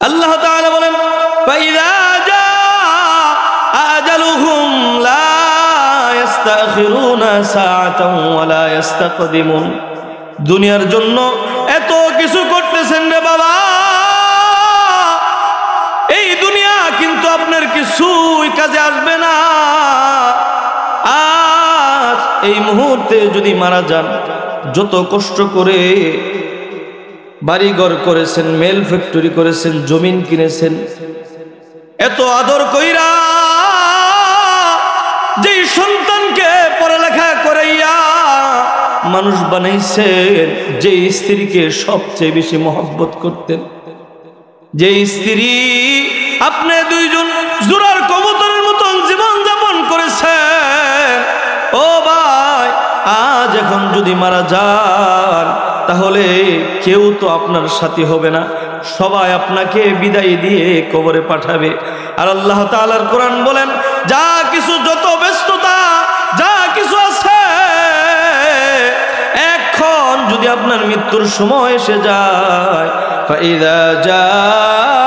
আল্লাহ তাআলা বলেন ফাইযা জাআ আজালুহুম লা ইস্তাখিরুনা সাআতান ওয়া লা ইস্তাকদিমুন। দুনিয়ার জন্য এত কিছু করতেছেন রে বাবা, এই দুনিয়া কিন্তু আপনার কিছুই কাজে আসবে না। আজ এই মুহূর্তে যদি মারা যান, যত কষ্ট করে বাড়িঘর করেছেন, মেল ফ্যাক্টরি করেছেন, জমিন কিনেছেন, এত আদর কইরা যেই সন্তানকে পড়ালেখা করাইয়া মানুষ বানাইছেন, যে স্ত্রীকে সবচেয়ে বেশি মহব্বত করতেন, যে স্ত্রী আপনি দুইজন জোড়ার কবুতরের মতন জীবন যাপন করেছেন, ও ভাই আজ এখন যদি মারা যান তাহলে কেউ তো আপনার সাথী হবে না, সবাই আপনাকে বিদায় দিয়ে কবরে পাঠাবে। আর আল্লাহ তাআলার কোরআন বলেন যা কিছু, যত ব্যস্ততা যা কিছু আছে, এখন যদি আপনার মৃত্যুর সময় এসে যায়, ফাইযা জাআ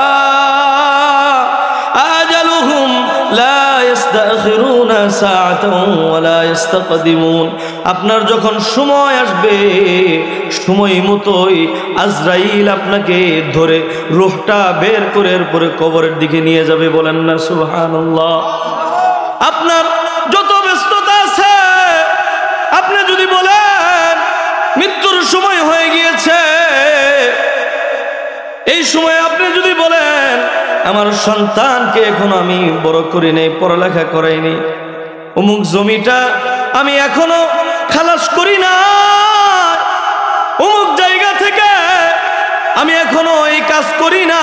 আজালুহুম লা ইস্তাখিরুনা সাআতান ওয়া লা ইস্তাকদিমুন। আপনার যখন সময় আসবে, সময় মতোই আজরাইল আপনাকে ধরে রূহটা বের করে এরপরে কবরের দিকে নিয়ে যাবে। বলেন না সুবহানাল্লাহ। আপনার যত ব্যস্ততা আছে, আপনি যদি বলেন মৃত্যুর সময় হয়ে গিয়েছে, এই সময় আপনি যদি বলেন আমার সন্তানকে এখনো আমি বড় করি নাই, পড়ালেখা করাইনি, অমুক জমিটা আমি এখনো খালাস করি না, অমুক জায়গা থেকে আমি এখনো এই কাজ করি না,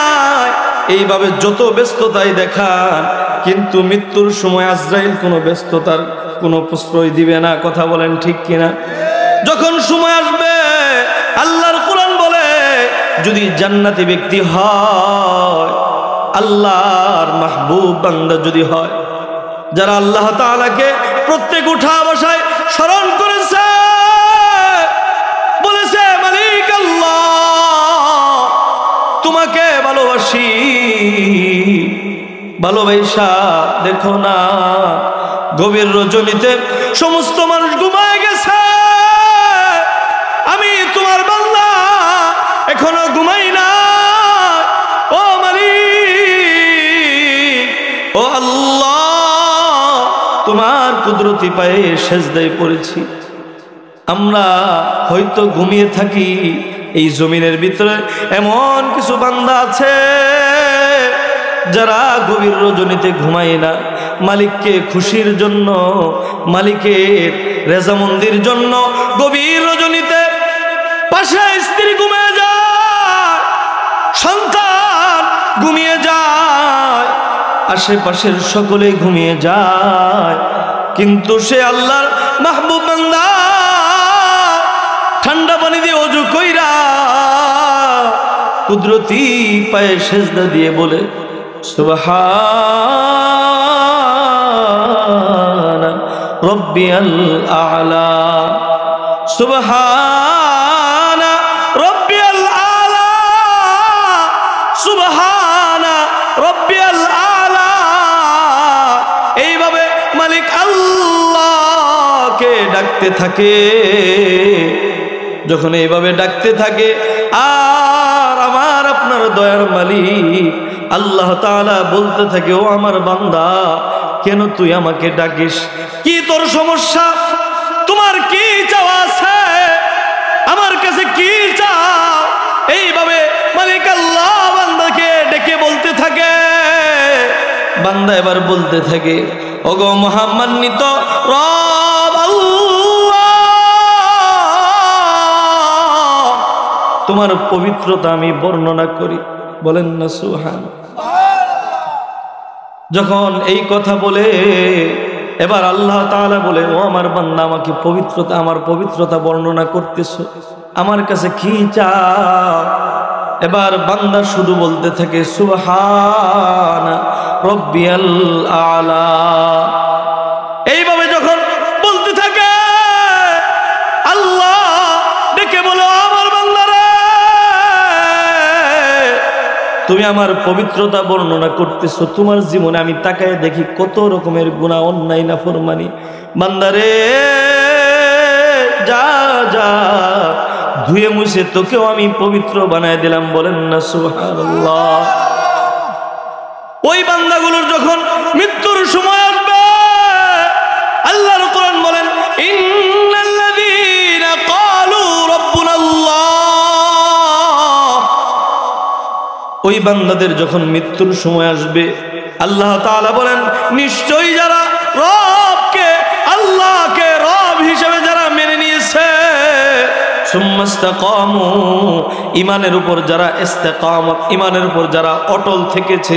এইভাবে যত ব্যস্ততাই দেখান, কিন্তু মৃত্যুর সময় আজরাইল কোনো ব্যস্ততার কোনো প্রশ্রয় দিবে না। কথা বলেন ঠিক কিনা? যখন সময় আসবে, আল্লাহর কোরআন বলে যদি জান্নাতি ব্যক্তি হয়, আল্লাহর মাহবুব বান্দা যদি হয়, যারা আল্লাহ তাআলাকে প্রত্যেক উঠা বসায় স্মরণ করেছে, বলেছে মালিক আল্লাহ তোমাকে ভালোবাসি, ভালোবাসা দেখো না গভীর রজনীতে সমস্ত মানুষ ঘুমায় গেছে, আমি তোমার বান্দা এখনো ঘুমাই না, ও মালিক, ও আল্লাহ তোমার কুদরতি পায়ে সেজদায় পড়েছি। আমরা হয়তো ঘুমিয়ে থাকি, এই জমিনের ভিতরে এমন কিছু বান্দা আছে যারা গভীর রজনীতে ঘুমায় না, মালিককে খুশির জন্য, মালিকের রেজামন্দির জন্য গভীর রজনীতে পাশে স্ত্রী ঘুমিয়ে যায়, সন্তান ঘুমিয়ে যায়, আশেপাশের সকলে ঘুমিয়ে যায়, কিন্তু সে আল্লাহর মাহবুব বান্দা ঠান্ডা পানি দিয়ে ওযু কইরা কুদরতি পায়ে সেজদা দিয়ে বলে সুবহান রব্বিয়াল আ'লা, সুবহান রব্বিয়াল আ'লা, সুবহান রব্বিয়াল আ'লা। এইভাবে মালিক আল্লাহকে ডাকতে থাকে। যখন এইভাবে ডাকতে থাকে, আর আমার আপনার দয়ার মালিক আল্লাহ তাআলা বলতে থাকে, ও আমার বান্দা কেন তুই আমাকে ডাকিস, কি তোর সমস্যা, তোমার কি চাওয়া আছে, আমার কাছে কি চাও? এইভাবে মালিক আল্লাহ বান্দাকে ডেকে বলতে থাকে। বান্দা এবার বলতে থাকে, ওগো মহামান্বিত রব আল্লাহ, তোমার পবিত্রতা আমি বর্ণনা করি। বলেন না সুবহান। যখন এই কথা বলে এবার আল্লাহ তাআলা বলে, ও আমার বান্দা আমাকে পবিত্রতা, আমার পবিত্রতা বর্ণনা করতেছো, আমার কাছে কি চাও? এবার বান্দা শুধু বলতে থাকে সুবহান রব্বিয়াল আ'লা। এইভাবে যখন বলতে থাকে, আল্লাহ ডেকে বলো, আমার বান্দারে তুমি আমার পবিত্রতা বর্ণনা করতেছো, তোমার জীবনে আমি তাকায় দেখি কত রকমের গুনাহ, অন্যায়, নাফরমানি। বান্দারে যা যা, ধুয়ে মুছে তোকেও আমি পবিত্র বানায় দিলাম। বলেন না সুবহানাল্লাহ। ওই বান্দাগুলোর যখন মৃত্যুর সময় আসবে, আল্লাহর কোরআন বলেন ইন্নাল্লাযীনা ক্বালু রাব্বুনাল্লাহ, ওই বান্দাদের যখন মৃত্যুর সময় আসবে আল্লাহ তাআলা বলেন নিশ্চয়ই যারা রবকে, আল্লাহকে রব হিসেবে যারা মেনে নিয়েছে, সুম্মাস্তাকামু, ইমানের উপর যারা ইস্তেকামত, ইমানের উপর যারা অটল থেকেছে,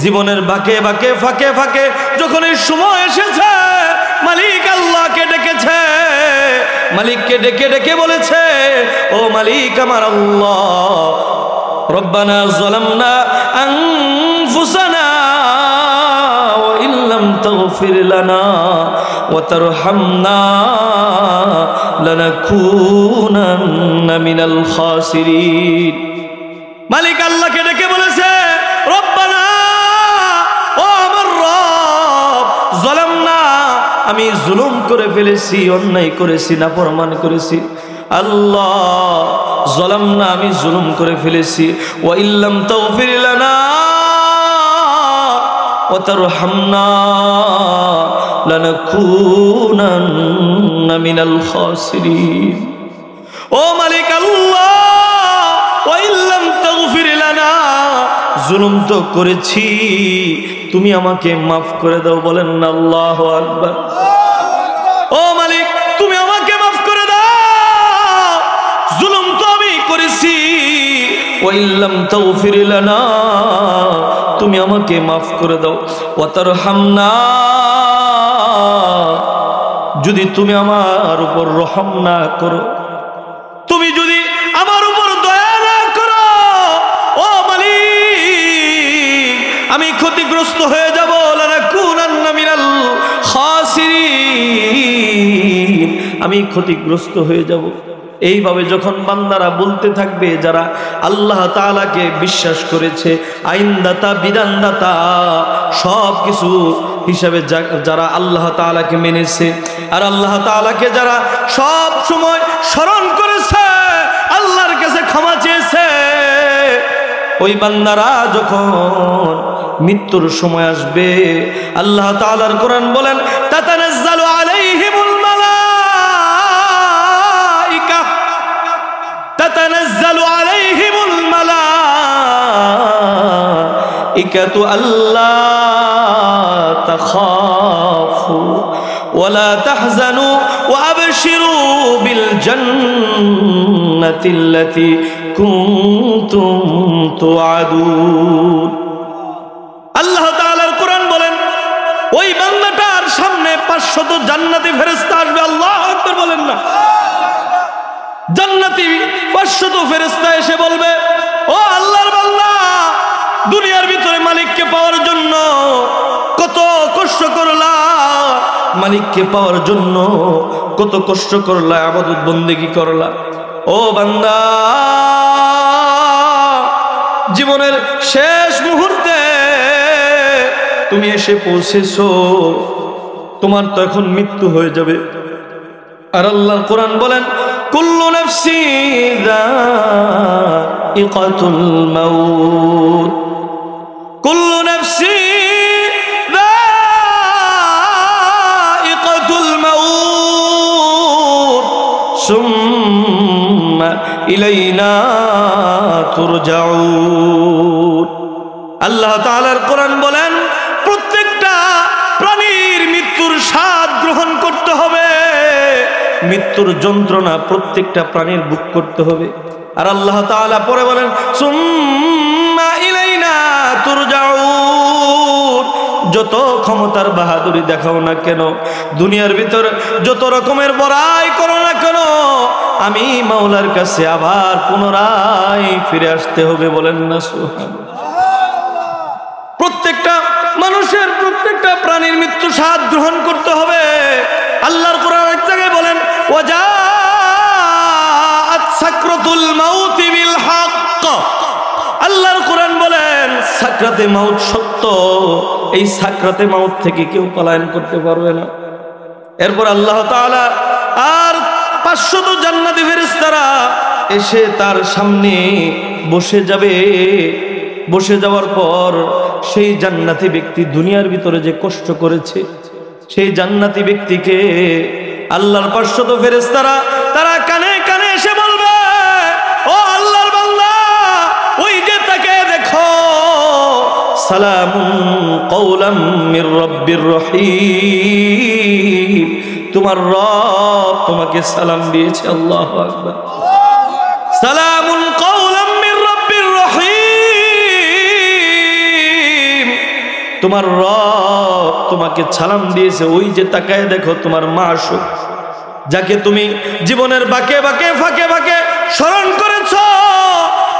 জীবনের বাঁকে বাঁকে ফাঁকে ফাঁকে যখন এই সময় এসেছে, মালিক আল্লাহকে ডেকেছে, মালিককে ডেকে ডেকে বলেছে ও মালিক আমার আল্লাহ, রব্বানা যালামনা আনফুসানা ওয়া ইল্লাম তাগফির লানা ওয়া তারহামনা লানাকুনান্না মিনাল খাসিরিন। মালিক আল্লাহকে ডেকে বলেছে রব্বানা, ও আমার রব, যালামনা, আমি জুলুম করে ফেলেছি, অন্যায় করেছি, নাফরমান করেছি। আল্লাহ যালামনা, আমি জুলুম করে ফেলেছি। ওয়া ইল্লাম তাগফির লানা ওয়া তারহামনা লানাকুনান্না মিনাল খাসিরিন। ও মালিক আল্লাহ, ওয়া ইল্লাম তাগফির লানা, জুলুম তো করেছি, তুমি আমাকে মাফ করে দাও। বলেন না আল্লাহু আকবার। ও মালিক, তুমি আমাকে মাফ করে দাও, জুলুম তো আমি করেছি। ওয়া ইল্লাম তাগফির লানা, তুমি আমাকে মাফ করে দাও। ওয়া তারহামনা, যদি তুমি আমার উপর রহম না করো, তুমি যদি আমার উপর দয়া না করো, ও মালিক, আমি ক্ষতিগ্রস্ত হয়ে যাব। লানাকুনান্না মিনাল খাসিরিন, আমি ক্ষতিগ্রস্ত হয়ে যাব। এইভাবে যখন বান্দারা বলতে থাকবে, যারা আল্লাহ তাআলাকে বিশ্বাস করেছে, আইনদাতা, বিধানদাতা, সব কিছু হিসাবে যারা আল্লাহ তাআলাকে মেনেছে, আর আল্লাহ তাআলাকে যারা সব সময় স্মরণ করেছে, আল্লাহর কাছে ক্ষমা চেয়েছে, ওই বান্দারা যখন মৃত্যুর সময় আসবে, আল্লাহ তাআলার কোরআন বলেন তাতানাজ্জালু আলাইহিমুল মালাইকা, তাতানাজ্জালু আলাইহিমুল মালাইকাতু আল্লা তাখাফু ওয়া লা তাহজানু ওয়া আবশিরু বিল জান্নাতিল্লাতী কুনতুম তুআদুন। আল্লাহ তাআলার কোরআন বলেন ওই বান্দাটার সামনে 500 জান্নাতি ফেরেশতা আসবে। আল্লাহু আকবার বলেন না। জান্নাতি 500 ফেরেশতা এসে বলবে, ও আল্লাহর বান্দা, দুনিয়ার ভিতরে মালিককে পাওয়ার জন্য কত কষ্ট করলা, মালিককে পাওয়ার জন্য কত কষ্ট করলা, ইবাদত বন্দেগী করলা। ও বান্দা, জীবনের শেষ মুহূর্তে তুমি এসে পৌঁছেছো, তোমার তো এখন মৃত্যু হয়ে যাবে। আর আল্লাহ কোরআন বলেন কুল্লু নাফসিন যায়িকাতুল মাউত, কুল্লু নাফসিন যায়িকাতুল মাউত সুম্মা ইলাইনা তুরজাউন। আল্লাহ তাআলার কোরআন বলেন প্রত্যেকটা প্রাণীর মৃত্যুর স্বাদ গ্রহণ করতে হবে, মৃত্যুর যন্ত্রণা প্রত্যেকটা প্রাণীর ভোগ করতে হবে। আর আল্লাহ তাআলা পরে বলেন সুম্মা ইলাইনা তুরজাউন, যত ক্ষমতার বাহাদুরি দেখাও না কেন, দুনিয়ার ভিতর যত রকমের বড়াই করো না কেন, আমি মাওলার কাছে আবার পুনরায় ফিরে আসতে হবে। বলেন না সুবহানাল্লাহ। প্রত্যেকটা মানুষের, প্রত্যেকটা প্রাণীর মৃত্যু স্বাদ গ্রহণ করতে হবে। আল্লাহর কোরআন এক জায়গায় বলেন ওয়াজাআত সাকরাতুল মাউতি বিল হক, আল্লাহর কোরআন বলেন সাকরাতে মাউত সত্য, এই সাকরাতে মাউত থেকে কেউ পলায়ন করতে পারবে না। এরপর আল্লাহ তাআলা আর 500 জান্নাতি ফেরেশতারা এসে তার সামনে বসে যাবে। বসে যাওয়ার পর সেই জান্নাতি ব্যক্তি দুনিয়ার ভিতরে যে কষ্ট করেছে, সেই জান্নাতি ব্যক্তিকে আল্লাহর 500 ফেরেশতারা তারা কানে কানে এসে বলবে, ও আল্লাহর বান্দা, ওই যে তাকে দেখো, সালামুন কওলাম মির রাব্বির রহিম, তোমার রব তোমাকে সালাম দিয়েছে। আল্লাহু আকবার। সালামুন কওলাম মির রাব্বির রহিম, তোমার রব তোমাকে সালাম দিয়েছে। ওই যে তাকায় দেখো তোমার মাশুক, যাকে তুমি জীবনের বাঁকে বাঁকে ফাঁকে ফাঁকে স্মরণ করেছো,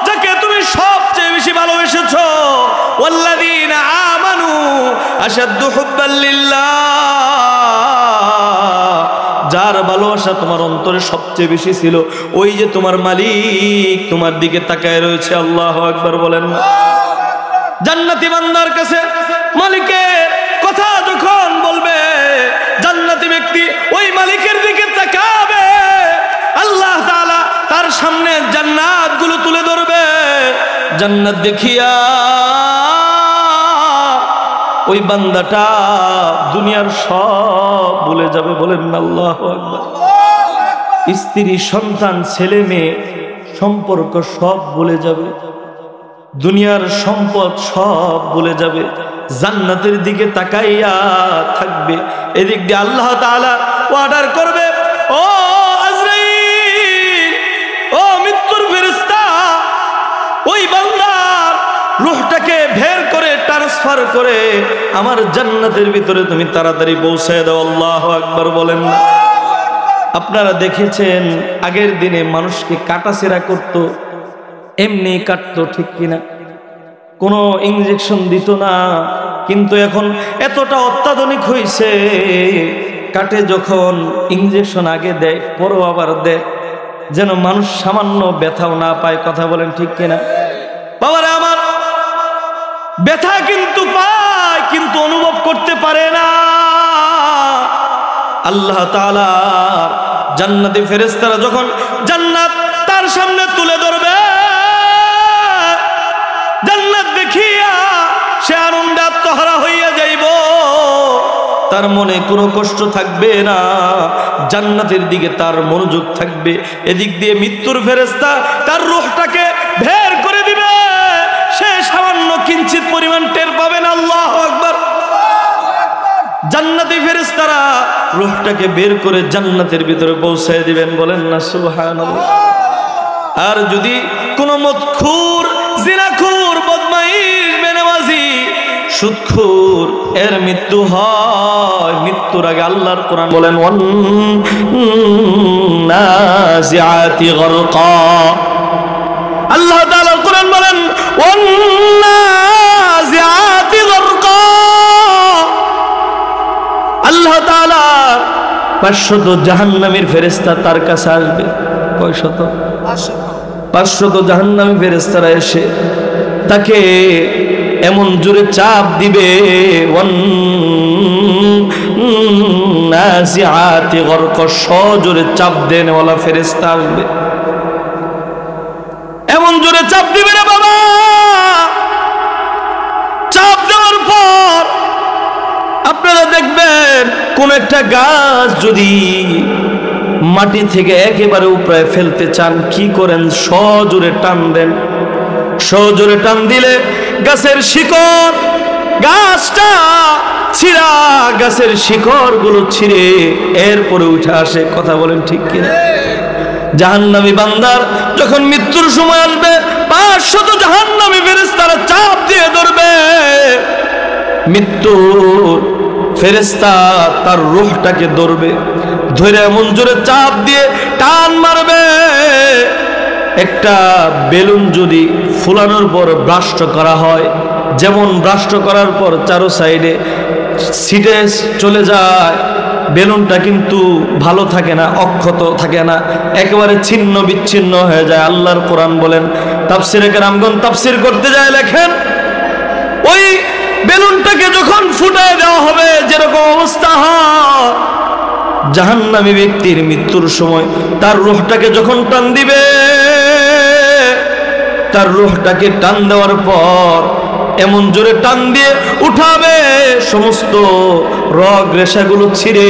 যাকে তুমি সবচেয়ে বেশি ভালোবেসেছো। ওয়াল্লাযীনা আমানু আশাদ্দু হুব্বাল লিল্লাহ, যার ভালোবাসা তোমার অন্তরে সবচেয়ে বেশি ছিল, ওই যে তোমার মালিক তোমার দিকে তাকায় রয়েছে। আল্লাহু আকবার বলেন না। জান্নাতি বান্দার কাছে মালিকের কথা যখন বলবে, জান্নাতি ব্যক্তি ওই মালিকের দিকে তাকাবে, আল্লাহ তাআলা তার সামনে জান্নাতগুলো তুলে ধরবে। জান্নাত দেখিয়া ওই বান্দাটা দুনিয়ার সব ভুলে যাবে। বলেন না আল্লাহু আকবার। স্ত্রী, সন্তান, ছেলে মেয়ে, সম্পর্ক সব ভুলে যাবে, দুনিয়ার সম্পদ সব ভুলে যাবে, জান্নাতের দিকে তাকাইয়া থাকবে। এদিক দিয়ে আল্লাহ তাআলা অর্ডার করবে, ও আজরাইল, ও মৃত্যুর ফেরেশতা, ওই বান্দার রূহটাকে বের করে ট্রান্সফার করে আমার জান্নাতের ভিতরে তুমি তাড়াতাড়ি পৌঁছায় দাও। আল্লাহু আকবার বলেন না। আপনারা দেখেছেন আগের দিনে মানুষকে কাটাছেঁড়া করতো, এমনি কাটতো, ঠিক কিনা? কোনো ইনজেকশন দিত না। কিন্তু এখন এতটা অত্যাধুনিক হয়েছে, কাটে যখন ইনজেকশন আগে দেয়, পরও আবার দেয়, যেন মানুষ সামান্য ব্যথাও না পায়। কথা বলেন ঠিক কিনা? বাবারা আমার, ব্যথা কিন্তু পায়, কিন্তু অনুভব করতে পারে না। আল্লাহ তাআলা জান্নাতি ফেরেশতারা যখন জান্নাত তার সামনে তুলে ধরবে, জান্নাত দেখিয়া সে আনন্দে আত্মহারা হইয়া যাইব, তার মনে কোনো কষ্ট থাকবে না, জান্নাতের দিকে তার মনোযোগ থাকবে। এদিক দিয়ে মৃত্যুর ফেরেশতা তার রূহটাকে বের করে দিবে, সে সামান্য কিঞ্চিত পরিমাণ টের পাবে না। আল্লাহু আকবার। জান্নাতি ফেরেশতারা রূহটাকে বের করে জান্নাতের ভিতরে পৌঁছায় দিবেন। বলেন না সুবহানাল্লাহ। আর যদি কোনো মদখুর, জিনাখুর, বদমাইশ, বেনামাজি, সুদখুর এর মৃত্যু হয়, মৃত্যুর আগে আল্লাহর কোরআন বলেন, ওয়ান নাজিআতি গরকা। আল্লাহ তাআলা কোরআন বলেন, ওয়ান নাজিআতি গরকা। আল্লাহ তাআলা 500 জাহান্নামীর ফেরেশতা তার কাছে আসবে। কয় শত? 500 জাহান্নামী ফেরেশতারা এসে তাকে এমন জোরে চাপ দিবে, নাজিআতি গরক, সজোরে চাপ দেন ওয়ালা ফেরেশতা আসবে, এমন জোরে চাপ দিবে রে বাবা। চাপ দেওয়ার পর আপনারা দেখবেন কোন একটা গাছ যদি মাটি থেকে একেবারে উপরে ফেলতে চান, কি করেন? সজোরে টান দেন। সজোরে টান দিলে গাছের শিকড়, গাছটা ছিঁড়া, গাছের শিকড় গুলো ছিঁড়ে এরপরে উঠে আসে। কথা বলেন ঠিক কিনা? জাহান্নামী বান্দার যখন মৃত্যুর সময় আসবে, 500 জাহান্নামী ফেরেশতারা চাপ দিয়ে ধরবে। মৃত্যুর ফেরেশতা তার রূহটাকে ধরবে, ধরে এমন জোরে চাপ দিয়ে টান মারবে, একটা বেলুন যদি ফুলানোর পর ব্রাস্ট করা হয়, যেমন ব্রাস্ট করার পর চারো সাইডে ছিটে চলে যায়, বেলুনটা কিন্তু ভালো থাকে না, অক্ষত থাকে না, একেবারে ছিন্ন বিচ্ছিন্ন হয়ে যায়। আল্লাহর কোরআন বলেন, তাফসিরে কেরামগণ তাফসির করতে যায় লেখেন, বেলুনটাকে যখন ফুটায় দেওয়া হবে যেরকম অবস্থা হয়, জাহান্নামী ব্যক্তির মৃত্যুর সময় তার রূহটাকে যখন টান দিবে, তার রূহটাকে টান দেওয়ার পর এমন জোরে টান দিয়ে উঠাবে, সমস্ত রগ রেশাগুলো ছিঁড়ে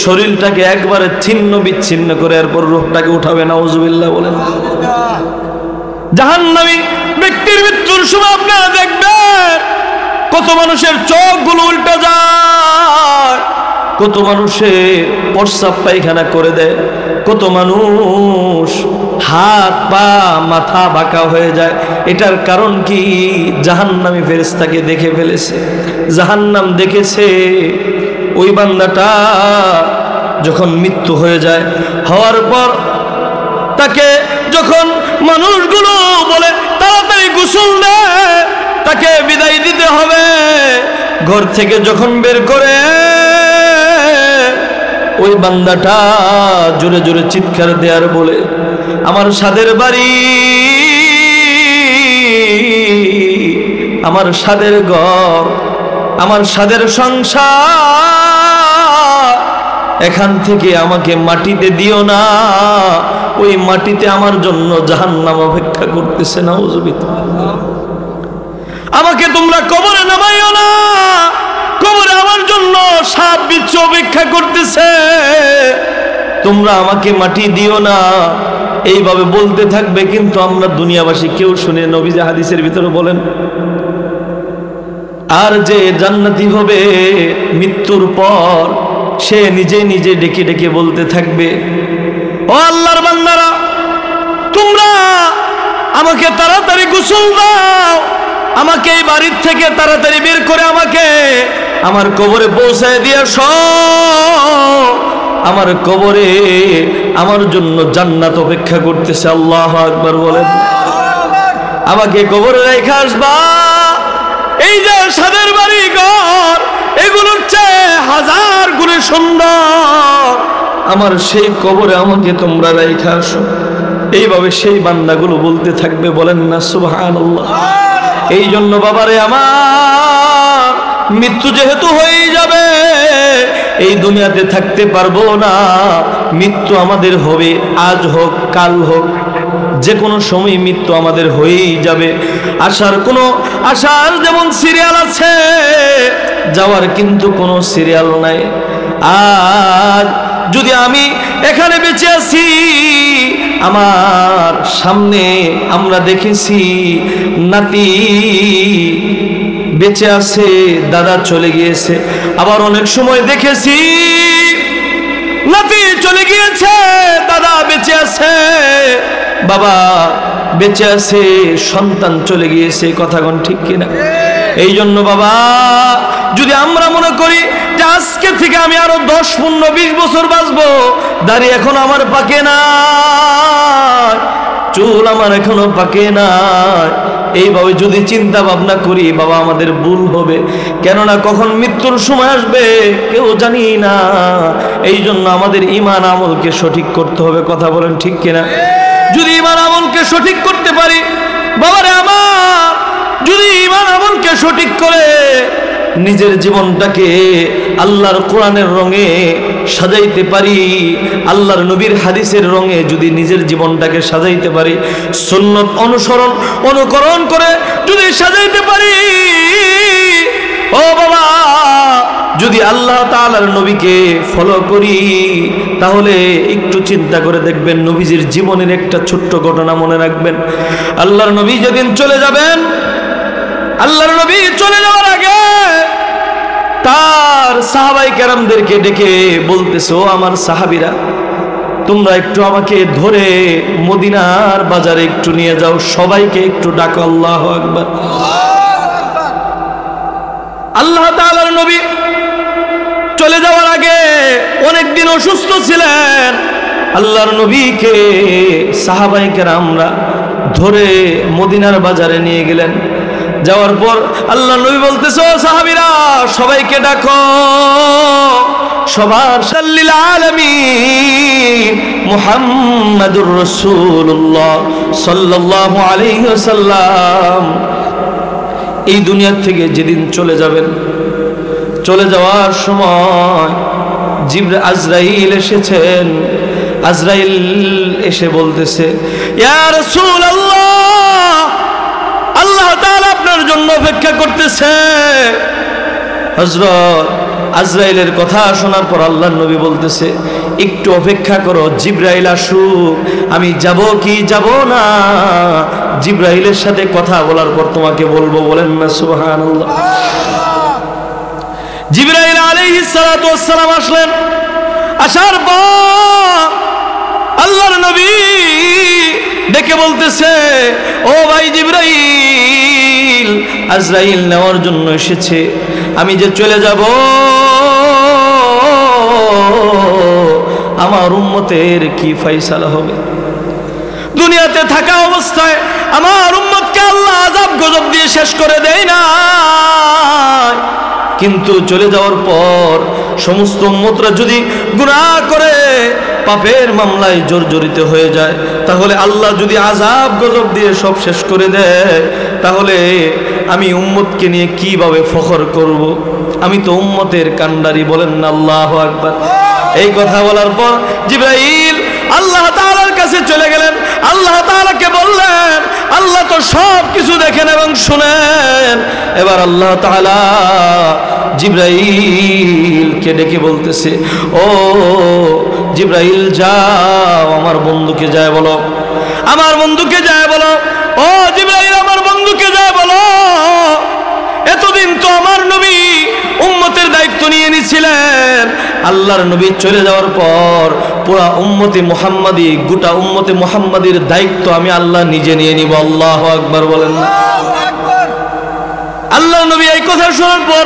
শরীরটাকে একবারে ছিন্ন বিচ্ছিন্ন করে এরপর রূহটাকে উঠাবে। নাউজুবিল্লাহ বলেন। জাহান্নামী ব্যক্তির মৃত্যুর সময় আপনারা দেখবেন কত মানুষের চোখগুলো উল্টা যায়, কত মানুষের প্রস্রাব পায়খানা করে দেয়, কত মানুষ হাত পা মাথা বাঁকা হয়ে যায়। এটার কারণ কি? জাহান্নামী ফেরেশতাকে দেখে ফেলেছে, জাহান্নাম দেখেছে। ওই বান্দাটা যখন মৃত্যু হয়ে যায়, হওয়ার পর তাকে যখন মানুষগুলো বলে তাড়াতাড়ি গোসল দে, তাকে বিদায় দিতে হবে, ঘর থেকে যখন বের করে ওই বান্দাটা জোরে জোরে চিৎকার দেয়ার বলে, আমার সাদের বাড়ি, আমার সাদের ঘর, আমার সাদের সংসার, এখান থেকে আমাকে মাটিতে দিও না, ওই মাটিতে আমার জন্য জাহান্নাম অপেক্ষা করতেছে। নাউজুবিল্লাহ। আমাকে তোমরা কবরে নামাইও না, কবরে আমার জন্য সাপ বিচ্ছু অপেক্ষা করতেছে, তোমরা আমাকে মাটি দিও না। এইভাবে বলতে থাকবে, কিন্তু আমরা দুনিয়াবাসী কেউ শুনে। নবী হাদিসের ভিতরে বলেন, আর যে জান্নাতি হবে মৃত্যুর পর, সে নিজে নিজে ডেকে ডেকে বলতে থাকবে, ও আল্লাহর বান্দারা, তোমরা আমাকে তাড়াতাড়ি গোসল দাও, আমাকে এই বাড়ির থেকে তাড়াতাড়ি বের করে আমাকে আমার কবরে পৌঁছায় দিয়ে আসো, আমার কবরে আমার জন্য জান্নাত অপেক্ষা করতেছে। আল্লাহু আকবার বলেন। আমাকে কবরে রেখে আসবা, এই যে সাদের বাড়ি ঘর, এগুলোর চেয়ে হাজার গুণে সুন্দর, আমার সেই কবরে আমাকে তোমরা রেখে আসো। এইভাবে সেই বান্দাগুলো বলতে থাকবে। বলেন না সুবহানাল্লাহ। এই জন্য বাবারে আমার, মৃত্যু যেহেতু হয়ে যাবে, এই দুনিয়াতে থাকতে পারবো না, মৃত্যু আমাদের হবে, আজ হোক কাল হোক, যে কোনো সময় মৃত্যু আমাদের হয়েই যাবে। আসার যেমন সিরিয়াল আছে, যাওয়ার কিন্তু কোনো সিরিয়াল নাই। আর যদি আমি এখানে বেঁচে আছি, আমার সামনে আমরা দেখেছি নাতি বেঁচে আছে, দাদা চলে গিয়েছে, আবার অনেক সময় দেখেছি নাতি চলে গিয়েছে, দাদা বেঁচে আছে, বাবা বেঁচে আছে, সন্তান চলে গিয়েছে। কথাগণ ঠিক কিনা? এই জন্য বাবা, যদি আমরা মনে করি যে আজকে থেকে আমি আরো 10, 15, 20 বছর বাঁচবো, দাড়ি এখন আমার পাকে না, চুল আমার এখনো পাকে না, এইভাবে যদি চিন্তা ভাবনা করি বাবা, আমাদের ভুল হবে। কেননা কখন মৃত্যুর সময় আসবে কেউ জানি না। এই জন্য আমাদের ঈমান আমলকে সঠিক করতে হবে। কথা বলেন ঠিক কিনা? যদি ঈমান আমলকে সঠিক করতে পারি, বাবারে আমার, যদি ঈমান আমলকে সঠিক করে নিজের জীবনটাকে আল্লাহর কোরআনের রঙে সাজাইতে পারি, আল্লাহর নবীর হাদিসের রঙে যদি নিজের জীবনটাকে সাজাইতে পারি, সুন্নত অনুকরণ করে যদি সাজাইতে পারি, ও বাবা, যদি আল্লাহ তাআলার নবীকে ফলো করি, তাহলে একটু চিন্তা করে দেখবেন, নবীজির জীবনের একটা ছোট্ট ঘটনা মনে রাখবেন। আল্লাহর নবী যেদিন চলে যাবেন, আল্লাহর নবী চলে যাওয়ার আগে তার সাহাবাই কেরামদেরকে ডেকে বলতেছে, ও আমার সাহাবীরা, তোমরা একটু আমাকে ধরে মদিনার বাজারে একটু নিয়ে যাও, সবাইকে একটু ডাকো। আল্লাহু আকবার। আল্লাহ তাআলার নবী চলে যাওয়ার আগে অনেকদিন অসুস্থ ছিলেন। আল্লাহর নবীকে সাহাবাই কেরামরা ধরে মদিনার বাজারে নিয়ে গেলেন। যাওয়ার পর আল্লাহ নবী বলতেছে, ও সাহাবীরা, সবাইকে ডাকো, সবার সাল্লিল আলামিন মুহাম্মাদুর রাসূলুল্লাহ সাল্লাল্লাহু আলাইহি ওয়াসাল্লাম এই দুনিয়া থেকে যেদিন চলে যাবেন, চলে যাওয়ার সময় আজরাইল এসেছেন। আজরাইল এসে বলতেছে, ইয়া রাসূলুল্লাহ, আল্লাহ তাআলা আপনার জন্য অপেক্ষা করতেছে। হযরত আজরাইলের কথা শোনার পর আল্লাহর নবী বলতেছে, একটু অপেক্ষা করো, জিবরাইল আসুক, আমি যাব কি যাব না, জিবরাইলের সাথে কথা বলার পর তোমাকে বলবো। বলেন না সুবহানাল্লাহ। জিবরাইল আলাইহিস সালাতু ওয়াস সালাম আসলেন। আসার পর আল্লাহর নবী ডেকে বলতেছে, ও ভাই জিবরাইল, আজরাইল নেওয়ার জন্য এসেছে, আমি যে চলে যাব, আমার উম্মতের কি ফয়সালা হবে? দুনিয়াতে থাকা অবস্থায় আমার উম্মতকে আল্লাহ আযাব গজব দিয়ে শেষ করে দেয় না, কিন্তু চলে যাওয়ার পর সমস্ত উম্মতরা যদি গুনাহ করে পাপের মামলায় জর্জরিত হয়ে যায়, তাহলে আল্লাহ যদি আযাব গজব দিয়ে সব শেষ করে দেয়, তাহলে আমি উম্মতকে নিয়ে কিভাবে ফখর করব? আমি তো উম্মতের কান্ডারি। বলেন না আল্লাহু আকবার। এই কথা বলার পর জিবরাইল আল্লাহ তাআলার কাছে চলে গেলেন। আল্লাহ তাআলাকে বললেন, আল্লাহ তো সব কিছু দেখেন এবং শুনেন। এবার আল্লাহ তাআলা জিবরাইলকে ডেকে বলতেছে, ও জিবরাইল, যাও আমার বন্ধুকে যায় বলো, আমার বন্ধুকে যায় বলো, ও জিবরাইল, আমার বন্ধুকে যায় বলো, এতদিন তো আমার নবী উম্মতের দায়িত্ব নিয়ে নিয়েছিলেন, আল্লাহর নবী চলে যাওয়ার পর পুরা উম্মতে মুহাম্মাদি, গোটা উম্মতে মুহাম্মাদির দায়িত্ব আমি আল্লাহ নিজে নিয়ে নিব। আল্লাহু আকবার। বলেন না। আল্লাহর নবী এই কথা শোনার পর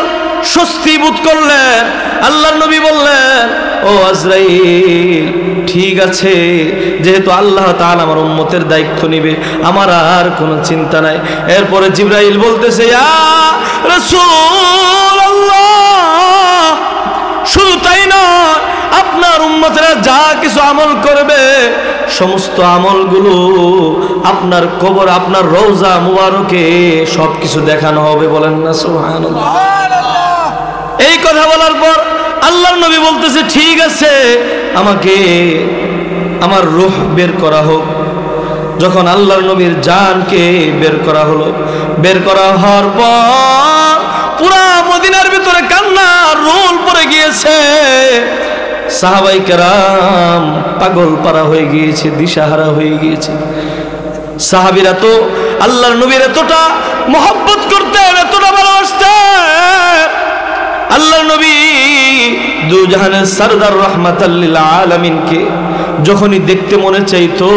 স্বস্তি বোধ করলেন। আল্লাহর নবী বললেন, ও আজরাইল, ঠিক আছে, যেহেতু আল্লাহ তাআলা আমার উম্মতের দায়িত্ব নিবে, আমার আর কোনো চিন্তা নাই। এরপরে জিবরাইল বলতেছে, ইয়া রাসূলুল্লাহ, শুধু তাই নয়, আপনার উম্মতেরা যা কিছু আমল করবে সমস্ত আমলগুলো আপনার কবর, আপনার রওজা মুবারকে সবকিছু দেখানো হবে। বলেন না সুবহানাল্লাহ। এই কথা বলার পর আল্লাহর নবী বলতেছে, ঠিক আছে, আমাকে আমার রূহ বের করা হোক। যখন আল্লাহর নবীর জানকে বের করা হলো, বের করা হওয়ার পর পুরা মদিনার ভিতরে কান্নার রোল পড়ে গিয়েছে। সাহাবায়ে কেরাম পাগল পারা হয়ে গিয়েছে, দিশাহারা হয়ে গিয়েছে। সাহাবীরা তো আল্লাহর নবীর এতটা মহব্বত করতেন, এতটা ভালোবাসতেন। আল্লাহর নবী দু জাহানের সরদার রাহমাতাল লিল আলামিনকে যখনই দেখতে মনে চাইতো,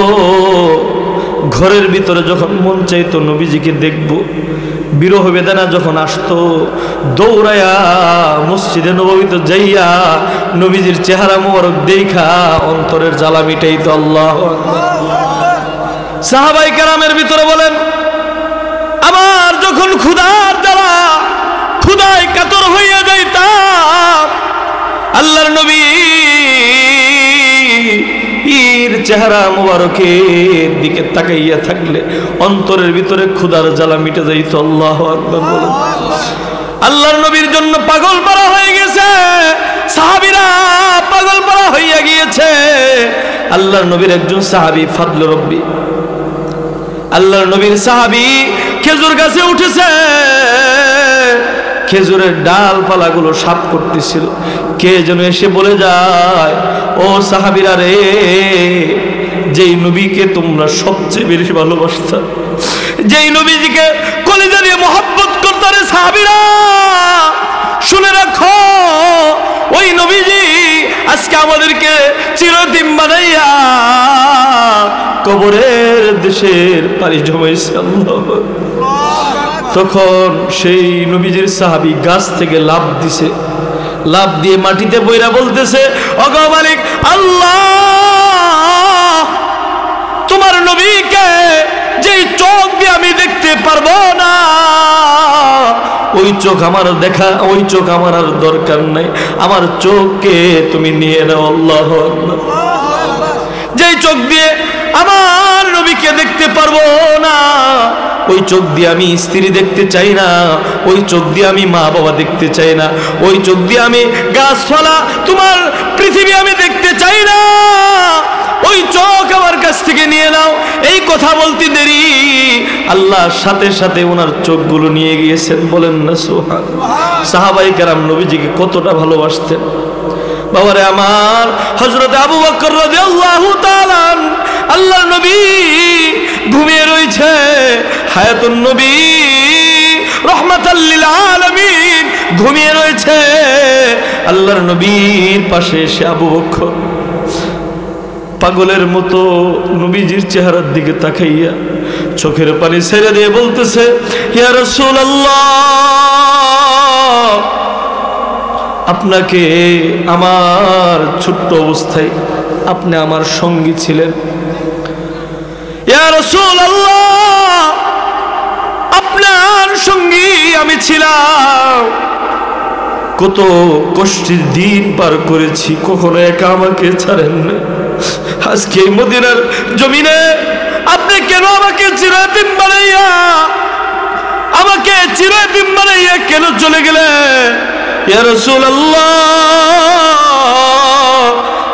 ঘরের ভিতরে যখন মন চাইতো নবীজিকে দেখব, বিরহ বেদনা যখন আসতো, দৌড়ায়া মসজিদে নববীতে যাইয়া নবীজির চেহারা মোবারক দেখা অন্তরের জ্বালা মিটাইতো। আল্লাহু আকবার। সাহাবায়ে কেরামের ভিতরে বলেন, আমার যখন ক্ষুধার জ্বালা, ক্ষুধায় কাতর হইয়া যাইতাম, আল্লাহর নবী চেহারা মুবারকের দিকে তাকাইয়া থাকলে অন্তরের ভিতরে ক্ষুধার জ্বালা মিটে যাইত। আল্লাহু আকবার। বলেন। আল্লাহর নবীর জন্য পাগল পারা হয়ে গেছে, সাহাবীরা পাগল পারা হইয়া গিয়েছে। আল্লাহর নবীর একজন সাহাবী ফাদলু রব্বি, আল্লাহর নবীর সাহাবী খেজুর গাছে উঠেছে, খেজুরের ডালপালাগুলো সাফ করতেছিল। কে যেন এসে বলে যায়, ও সাহাবীরা রে, যেই নবীকে তোমরা সবচেয়ে বেশি ভালোবাসতা, যেই নবীজিকে কলিজা দিয়ে মহব্বত করতে রে সাহাবীরা, শুনে রাখো, ওই নবীজি আজকে আমাদেরকে চিরদিন বানাইয়া কবরের দেশের পাড়ি জমাইছে। আল্লাহ। তখন সেই নবীজির সাহাবী গাছ থেকে লাফ দিছে, লাফ দিয়ে মাটিতে বইরা বলতেছে, ওগো মালিক আল্লাহ, তোমার নবীকে যেই চোখ দিয়ে আমি দেখতে পারবো না, ওই চোখ আমার দেখা, ওই চোখ আমার আর দরকার নাই, আমার চোখকে তুমি নিয়ে নাও। আল্লাহু আকবার। যেই চোখ দিয়ে আমার নবীকে দেখতে পারবো না, ওই চোখ দিয়ে আমি স্ত্রী দেখতে চাই না, ওই চোখ দিয়ে আমি মা বাবা দেখতে চাই না, ওই চোখ দিয়ে আমি গাছপালা তোমার পৃথিবী আমি দেখতে চাই না, ওই চোখ আমার কাছ থেকে নিয়ে নাও। এই কথা বলতে দেরি আল্লাহ সাথে সাথে ওনার চোখগুলো নিয়ে গিয়েছেন। বলেন না সুবহানাল্লাহ। সাহাবায়ে কেরাম নবীজিকে কতটা ভালোবাসতেন। বাবারে আমার, হযরত আবু বকর রাদিয়াল্লাহু তাআলা আল্লাহর নবী ঘুমিয়ে রয়েছে, হায়াতুন নবী রাহমাতাল লিল আলামিন ঘুমিয়ে রয়েছে। আল্লাহর নবীর পাশে এসে আবু বকর পাগলের মতো নবীজির চেহারার দিকে তাকাইয়া চোখের পানি ছেড়ে দিয়ে বলতেছে, ইয়া রাসূলুল্লাহ, আপনাকে আমার ছোট্ট অবস্থায় আপনি আমার সঙ্গী ছিলেন। ইয়া রাসূলুল্লাহ, আপনার সঙ্গী আমি ছিলাম। কত কষ্টের দিন পার করেছি, কখনো একা আমাকে ছাড়েন না। আজকে এই মদিনার জমিনে আপনি কেন আমাকে চিরদিন বানাইয়া কেন চলে গেলেন? ইয়া রাসূলুল্লাহ,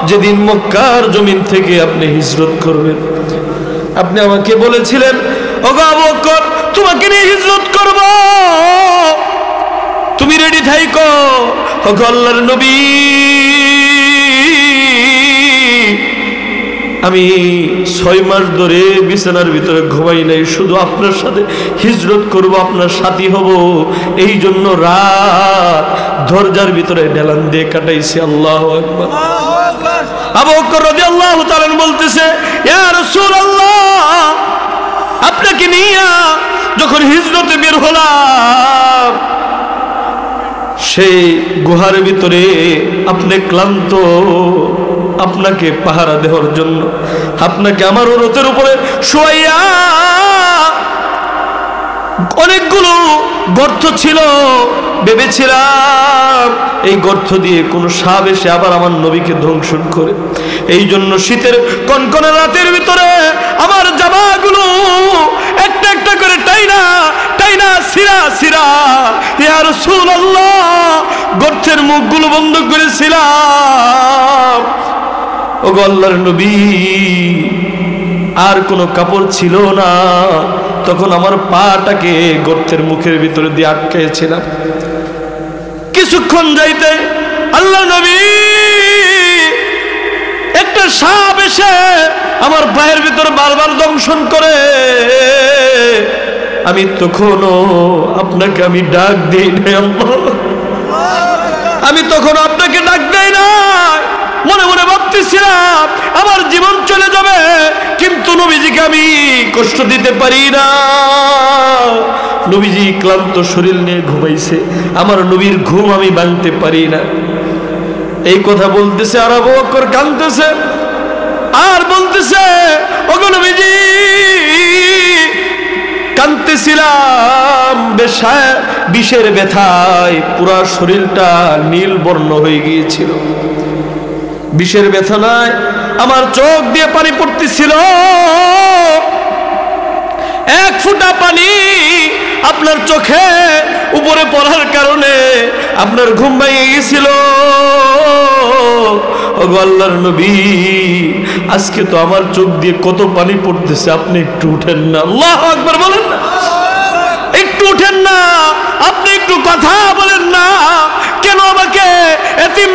যেদিন মক্কার জমিন থেকে আপনি হিজরত করবেন, আপনি আমাকে বলেছিলেন, ওগো আবু বকর, তোমাকে নিয়ে হিজরত করব, তুমি রেডি থাইকো। ওগো আল্লাহর নবী, আমি 6 মাস ধরে বিছানার ভিতরে ঘুমাই নাই, শুধু আপনার সাথে হিজরত করব, আপনার সাথী হব, এই জন্য রাত দরজার ভিতরে ঢেলান দিয়ে কাটাইছি। আল্লাহু আকবার। আবু বকর রাদিয়াল্লাহু তাআলা বলতেছে, ইয়া রাসূলুল্লাহ, আপনাকে নিয়ে যখন হিজরতে বের হলাম, সেই গুহার ভিতরে আপনি ক্লান্ত, আপনাকে পাহারা দেওয়ার জন্য আপনাকে আমার রথের উপরে শোয়াইয়া, অনেকগুলো গর্ত ছিল, ভেবেছিলাম এই গর্ত দিয়ে কোনো সাপ এসে আবার আমার নবীকে ধ্বংস করে, এই জন্য শীতের কনকনে রাতের ভিতরে আমার জামাগুলো একটা একটা করে টাইনা সিরা ইয়া রাসূলুল্লাহ গর্তের মুখগুলো বন্ধ করেছিলাম। ওগো আল্লাহর নবী, আর কোনো কাপড় ছিল না, তখন আমার পাটাকে গর্তের মুখের ভিতরে দিয়ে আটকেছিলাম। কিছুক্ষণ যাইতে আল্লাহর নবী, একটা সাপ এসে আমার পায়ের ভিতর বারবার দংশন করে, আমি তখনও আপনাকে আমি ডাক দিই নাই। আমি তখন আপনাকে ডাক দেই না, মনে মনে ভাবতেছিলাম আমার জীবন চলে যাবে, কিন্তু নবীজিকে আমি কষ্ট দিতে পারি না। নবীজি ক্লান্ত শরীর নিয়ে ঘুমাইছে, আমার নবীর ঘুম আমি ভাঙতে পারি না। এই কথা বলতেছে আর আবু বকর কাঁদতেছে আর বলতেছে, ওগো নবীজি, কাঁদতেছিলাম বিষের ব্যথায় পুরা শরীরটা নীল বর্ণ হয়ে গিয়েছিল। বিষের ব্যথনায় আমার চোখ দিয়ে পানি পড়তেছিল, এক ফোঁটা পানি আপনার চোখে উপরে পড়ার কারণে আপনার ঘুম ভেঙে গেছিল। ওগো আল্লাহর নবী, আজকে তো আমার চোখ দিয়ে কত পানি পড়তেছে, আপনি একটু উঠেন না। আল্লাহু আকবার বলেন না, একটু উঠেন না, আপনি একটু কথা বলেন না। কেন আমাকে এতিম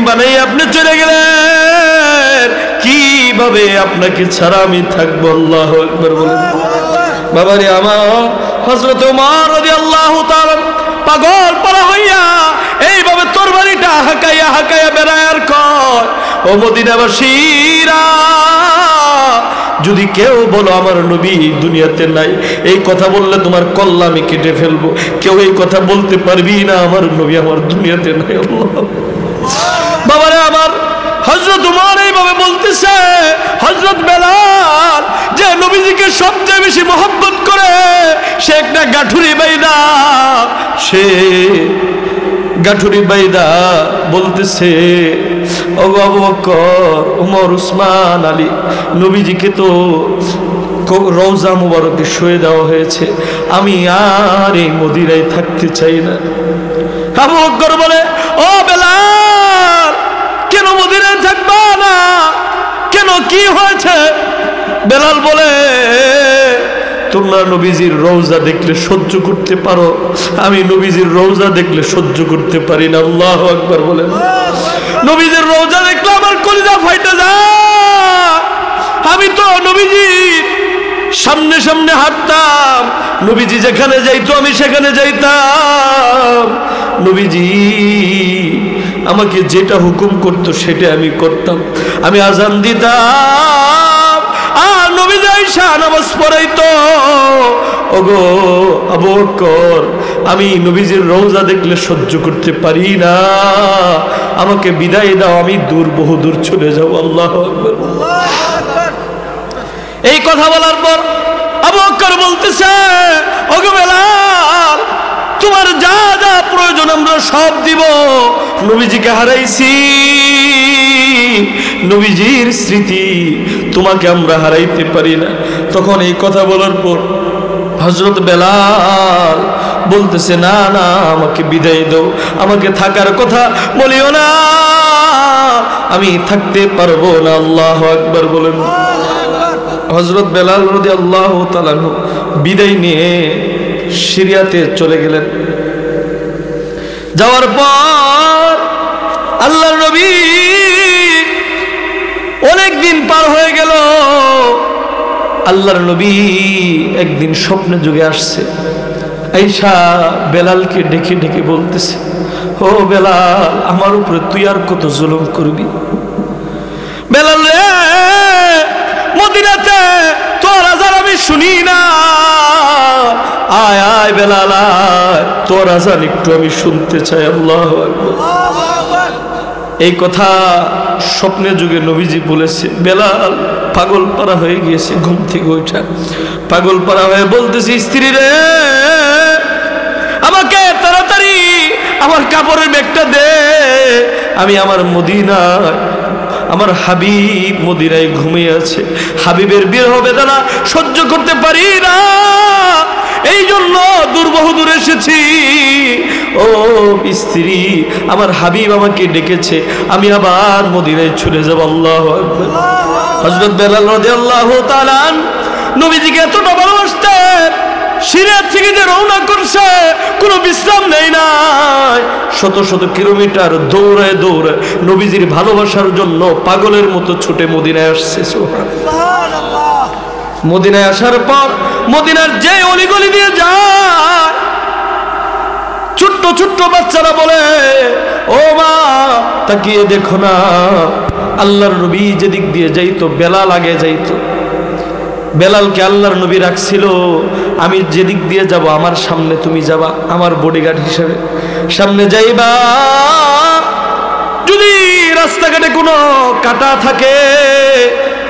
বানাইয়া আপনি চলে গেলেন? কিভাবে আপনাকে ছাড়া আমি থাকবো? আল্লাহু আকবার বলেন। বাবারে আমার, হযরত ওমর রাদিয়াল্লাহু তাআলা পাগল পারা হইয়া এইভাবে তরবারিটা হাঁকাইয়া বেড়ায় আর কয়, ও মদিনাবাসীরা, যদি কেউ বলো আমার নবী দুনিয়াতে নাই, এই কথা বললে তোমার কল্লা আমি কেটে ফেলবো। কেউ এই কথা বলতে পারবি না আমার নবী আমার দুনিয়াতে নাই। আল্লাহ বাবারে আমার, হযরত ওমর এইভাবে বলতেছে, হযরত বেলাল যে নবীজিকে সবচেয়ে বেশি মহব্বত করে, সে একটা গাঠুরি বাইদা, সে গাঠুরি বাইদা বলতেছে, ওগো আবু বকর, ওমর, উসমান, আলী, নবীজিকে তো রওজা মুবারকে শুয়ে দেওয়া হয়েছে, আমি আর এই মদিনায় থাকতে চাই না। আবু বকর বলে, ও বেলাল, কেন মদিনায় থাকবা না? কেন, কি হয়েছে? বেলাল বলে, তোমরা নবীজির রওজা দেখলে সহ্য করতে পারো, আমি নবীজির রওজা দেখলে সহ্য করতে পারি না। আল্লাহু আকবার বলেন। নবীজির রওজা দেখলে আমার কলিজা ফাইটা যায়। আমি তো নবীজির সামনে সামনে হাঁটতাম, নবীজি যেখানে যাইতো আমি সেখানে যাইতাম, নবীজি আমাকে যেটা হুকুম করতো সেটা আমি করতাম। আমি আজান দিতাম আর নবীজি আয়েশা নামাজ পড়াইতো। ওগো আবু বকর, আমি নবীজির রওজা দেখলে সহ্য করতে পারি না, আমাকে বিদায় দাও, আমি দূর, বহু দূর চলে যাব। আল্লাহু আকবার। এই কথা বলার পর আবু বকর বলতেছে, ওগো বেলাল, তোমার যা যা প্রয়োজন আমরা সব দিব। নবীজিকে হারাইছি, নবীজির স্মৃতি তোমাকে আমরা হারাইতে পারি না। তখন এই কথা বলার পর হযরত বেলাল বলতেছে, না না, আমাকে বিদায় দাও, আমাকে থাকার কথা বলিও না, আমি থাকতে পারবো না। আল্লাহু আকবার বলেন। হযরত বেলাল রাদিয়াল্লাহু তাআলা আনহু বিদায় নিয়ে সিরিয়াতে চলে গেলেন। যাওয়ার পর আল্লাহর নবী অনেক দিন পার হয়ে গেল। আল্লাহর নবী একদিন স্বপ্নে যুগে আসছে, আয়েশা বেলালকে ডেকে ডেকে বলতেছে, ও বেলাল, আমার উপরে তুই আর কত জুলুম করবি? বেলাল রে, মদিনাতে তোর আযান আমি শুনি না, আয় আয় বেলাল আয়, তোর আযান একটু আমি শুনতে চাই। আল্লাহু আকবার। এই কথা স্বপ্নে যুগে নবীজি বলেছে। বেলাল পাগল পারা হয়ে গিয়েছে, ঘুম থেকে ওঠা পাগল পারা হয়ে বলতেছে, স্ত্রী রে, আমাকে তাড়াতাড়ি আমার কাপড়ের ব্যাগটা দে, আমি আমার মদিনায়, আমার হাবিব মদিনায় ঘুমিয়ে আছে, হাবিবের বিরহ বেদনা সহ্য করতে পারি না, এই জন্য দুর্বহ দূর এসেছি। ও স্ত্রী, আমার হাবিব আমাকে ডেকেছে, আমি আবার মদিনায় চলে যাব। আল্লাহু আকবার। হযরত বেলাল রাদিয়াল্লাহু তাআলা নবীজিকে এতটা ভালোবাসতেন, সিরিয়া থেকে যে রওনা করছে কোনো বিশ্রাম নেই নাই, শত শত কিলোমিটার দৌড়ায় দৌড়ায় নবীজির ভালোবাসার জন্য পাগলের মতো ছুটে মদিনায় আসছে। সুবহানাল্লাহ। মদিনায় আসার পর মদিনার যে অলিগলি দিয়ে যায়, ছোট্ট ছোট্ট বাচ্চারা বলে, ও মা তাকিয়ে দেখো না, আল্লাহর নবী যেদিক দিয়ে যাইতো বেলাল আগে যাইতো। বেলালকে আল্লাহর নবী রাখছিল, আমি যেদিক দিয়ে যাব আমার সামনে তুমি যাবা, আমার বডিগার্ড হিসেবে সামনে যাইবা। যদি রাস্তাঘাটে কোনো কাটা থাকে,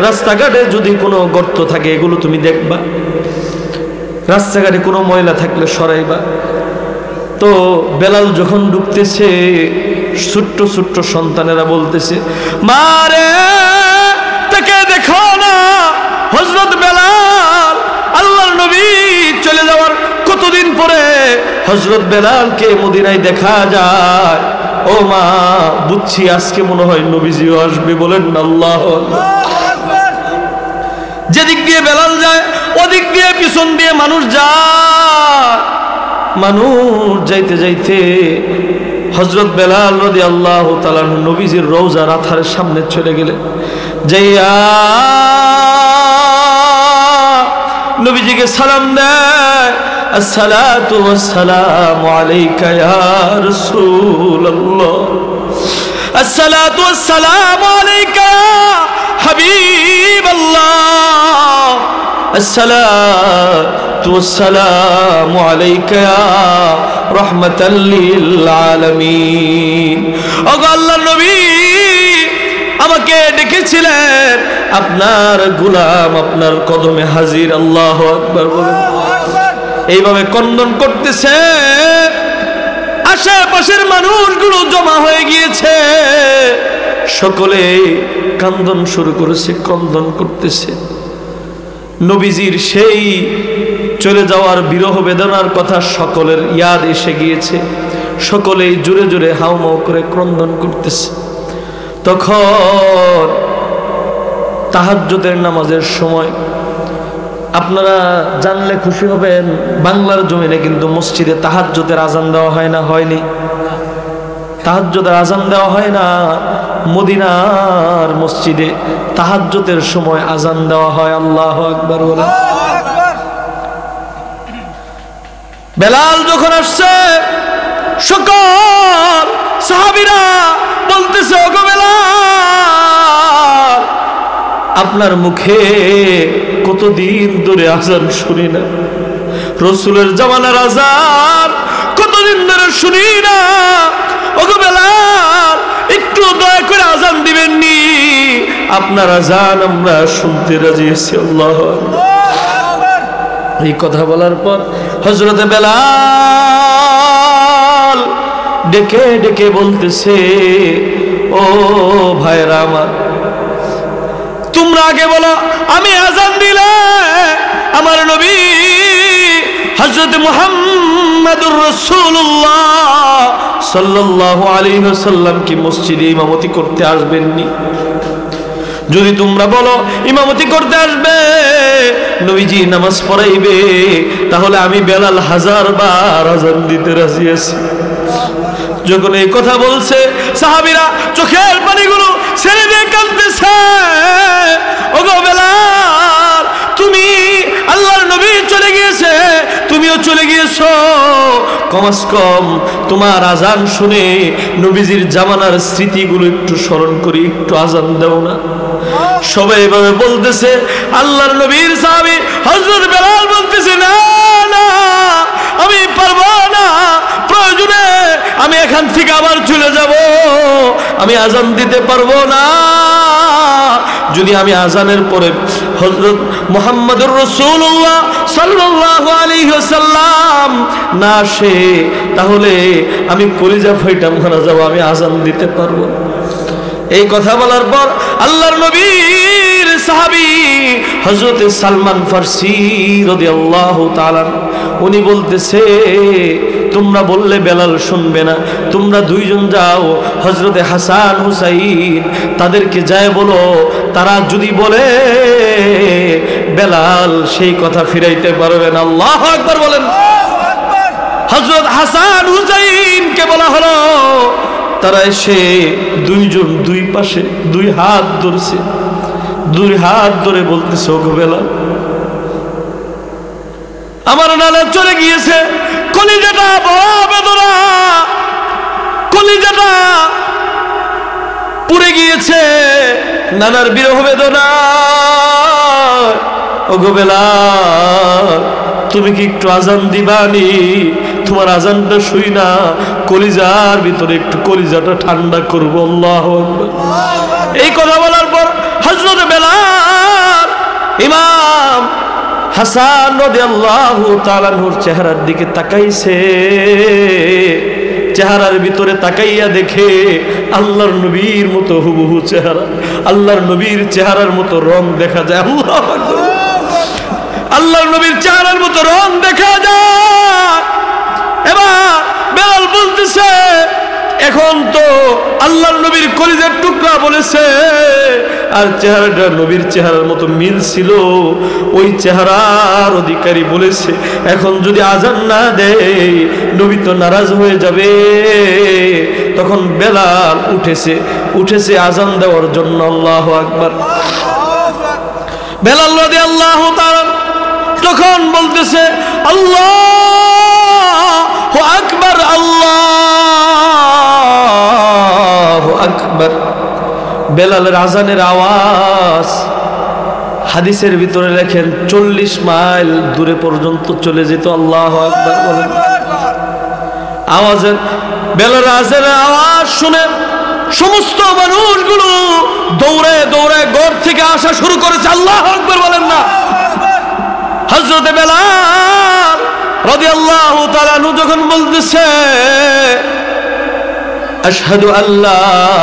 রাস্তাঘাটে যদি কোনো গর্ত থাকে, এগুলো তুমি দেখবা, রাস্তাঘাটে কোনো ময়লা থাকলে সরাইবা। তো বেলাল যখন ঢুকতেছে, ছোট্ট ছোট্ট সন্তানেরা বলতেছে, মা রে তাকে দেখো না, হযরত বেলাল, আল্লাহর নবী চলে যাওয়ার কতদিন পরে হযরত বেলালকে মদিনায় দেখা যায়। ও মা, বুঝছি আজকে মনে হয় নবীজিও আসবে। বলেন আল্লাহু আকবার। যেদিক দিয়ে বেলাল যায় ওদিক দিয়ে পিছন দিয়ে মানুষ যায়। মানুষ যাইতে যাইতে হযরত বেলাল রাদিয়াল্লাহু তাআলা নবীজির রওজার আথারের সামনে চলে গেলেন। যাইয়া নবীজিকে সালাম দেয়, আসসালাতু ওয়াসসালামু আলাইকা ইয়া রাসূলুল্লাহ, আসসালাতু ওয়াসসালামু আলাইকা হাবিবাল্লাহ, আসসালাতু ওয়াসসালামু আলাইকা ইয়া রাহমাতাল লিল আলামিন। ও আল্লাহর নবী, আমাকে ডেকেছিলেন, আপনার গোলাম আপনার কদমে হাজির। আল্লাহু আকবার বলেন। এইভাবে কন্দন করতেছে, আশেপাশের মানুষগুলো জমা হয়ে গিয়েছে, সকলে কান্দন শুরু করেছে, কন্দন করতেছে। নবীজির সেই চলে যাওয়ার বিরহ বেদনার কথা সকলের ইয়াদ এসে গিয়েছে, সকলেই জোরে জোরে হাউমাউ করে ক্রন্দন করতেছে। তখন তাহাজ্জুদের নামাজের সময়, আপনারা জানলে খুশি হবেন, বাংলার জমিনে কিন্তু মসজিদে তাহাজ্জুদের আজান দেওয়া হয় না, হয়নি? তাহাজ্জুদের আজান দেওয়া হয় না। মদিনার মসজিদে তাহাজ্জুদের সময় আজান দেওয়া হয়। আল্লাহু আকবার বলেন। বেলাল যখন আসছে, সকল সাহাবীরা বলতেছে, ওগো বেলাল, আপনার মুখে কতদিন ধরে আজান শুনি না, রাসূলের জামানার আজান কতদিন ধরে শুনি না। ওগো বেলাল, একটু দয়া করে আজান দিবেননি, আপনার আজান আমরা শুনতে রাজি আছি। আল্লাহু আকবার। এই কথা বলার পর হযরত বেলাল ডেকে ডেকে বলতেছে, ও ভাইরা আমার, তোমরা আগে বলো, আমি আজান দিলে আমার নবী হযরত মুহাম্মদুর রাসূলুল্লাহ সাল্লাল্লাহু আলাইহি ওয়াসাল্লাম কি মসজিদে ইমামতি করতে আসবেননি? যদি তোমরা বলো ইমামতি করতে আসবে, নবীজি নামাজ পড়াইবে, তাহলে আমি বেলাল 1000 বার আজান দিতে রাজি আছি। যখন এই কথা বলছে, সাহাবীরা চোখের পানিগুলো ছেড়ে দিয়ে কাঁদতেছে। ওগো বেলাল, তুমি, আল্লাহর নবী চলে গিয়েছে, তুমিও চলে গিয়েছো, কমস কম তোমার আজান শুনে নবীজির জামানার স্মৃতিগুলো একটু স্মরণ করি, একটু আজান দাও না। সবাই এভাবে বলতেছে। আল্লাহর নবীর সাহাবী হযরত বেলাল বলতেছে, না না, আমি পারবো না, প্রয়োজনে আমি এখান থেকে আবার চলে যাব, আমি আজান দিতে পারবো না। যদি আমি আজানের পরে হযরত মুহাম্মদুর রাসূলুল্লাহ সাল্লাল্লাহু আলাইহি ওয়াসাল্লাম না আসে, তাহলে আমি কলিজা ফাইটা মারা যাব, আমি আজান দিতে পারবো। এই কথা বলার পর আল্লাহর নবীর সাহাবী হযরত সালমান ফারসি রাদিয়াল্লাহু তাআলা, উনি বলতেছে, তোমরা বললে বেলাল শুনবে না, তোমরা দুইজন যাও, হযরতে হাসান হুসাইন, তাদেরকে যায় বলো, তারা যদি বলে বেলাল সেই কথা ফিরাইতে পারবে না। আল্লাহু আকবার বলেন। হযরত হাসান হুসাইনকে বলা হলো, তারা এসে দুইজন দুই পাশে দুই হাত ধরছে, দুই হাত ধরে বলতেছে, ওগো বেলাল, আমার নানা চলে গিয়েছে, কলিজাটা বড় বেদনা, কলিজাটা পুড়ে গিয়েছে নানার বিরহ বেদনা। ওগো বেলাল, তুমি কি একটু আজান দিবানি? তোমার আজানটা শুই না, কলিজার ভিতরে একটু কলিজাটা ঠান্ডা করবো। আল্লাহু আকবার। এই কথা বলার পর হযরত বেলাল ইমাম হাসান রাদিয়াল্লাহু তাআলা আনহুর চেহারার দিকে তাকাইছে, চেহারার ভিতরে তাকাইয়া দেখে আল্লাহর নবীর মতো হুবহু চেহারা, আল্লাহর নবীর চেহারার মতো রং দেখা যায়। আল্লাহু আকবার। আল্লাহর নবীর চেহারার মতো রং দেখা যায়। এবার বেলাল বলতেছে, এখন তো আল্লাহর নবীর কলিজার টুকরা বলেছে, আর চেহারাটা নবীর চেহারার মতো মিল ছিল, ওই চেহারার অধিকারী বলেছে, এখন যদি আজান না দেয় নবী তো নারাজ হয়ে যাবে। তখন বেলাল উঠেছে আজান দেওয়ার জন্য। আল্লাহু আকবার। বেলাল রাদিয়াল্লাহু তাআলা তখন বলতেছে, আল্লাহু আকবার, আল্লাহু আকবার। বেলালের আজানের আওয়াজ হাদিসের ভিতরে লেখেন 40 মাইল দূরে পর্যন্ত চলে যেত। আল্লাহু আকবার বলেন। আওয়াজের, বেলালের আজানের আওয়াজ শুনে সমস্ত মানুষগুলো দৌড়ে দৌড়ে ঘর থেকে আসা শুরু করেছে। আল্লাহু আকবার বলেন না। হযরত বেলাল রাদিয়াল্লাহু তাআলা যখন বলতেছে, আশহাদু আল্লাহ